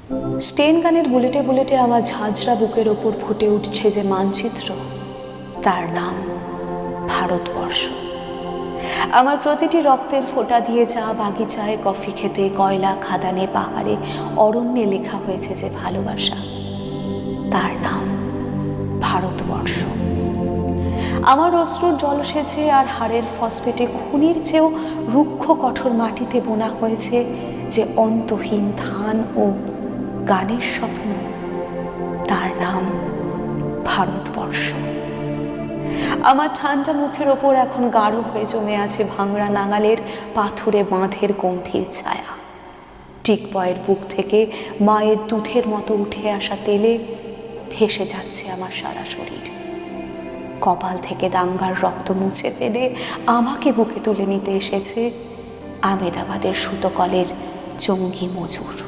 স্টেন গানের বুলেটে বুলেটে আমার ঝাঁঝরা বুকের ওপর ফুটে উঠছে যে মানচিত্র, তার নাম ভারতবর্ষ। আমার প্রতিটি রক্তের ফোঁটা দিয়ে চা বাগিচায়, কফি খেতে, কয়লা খাদানে, পাহাড়ে, অরণ্যে লেখা হয়েছে যে ভালোবাসা, তার নাম ভারতবর্ষ। আমার অশ্রুর জলসেচে আর হাড়ের ফসফেটে খুনির চেয়েও রুক্ষ কঠোর মাটিতে বোনা হয়েছে যে অন্তহীন ধান ও গানের স্বপ্ন, তার নাম ভারতবর্ষ। আমার ঠান্ডা মুখের ওপর এখন গাঢ় হয়ে জমে আছে ভাঙড়া নাঙালের পাথুরে বাঁধের গম্ভীর ছায়া। টিকবয়ের বুক থেকে মায়ের দুধের মতো উঠে আসা তেলে ভেসে যাচ্ছে আমার সারা শরীর। কপাল থেকে দাঙ্গার রক্ত মুছে ফেলে আমাকে বুকে তুলে নিতে এসেছে আমেদাবাদের সুতকলের জঙ্গি মজুর।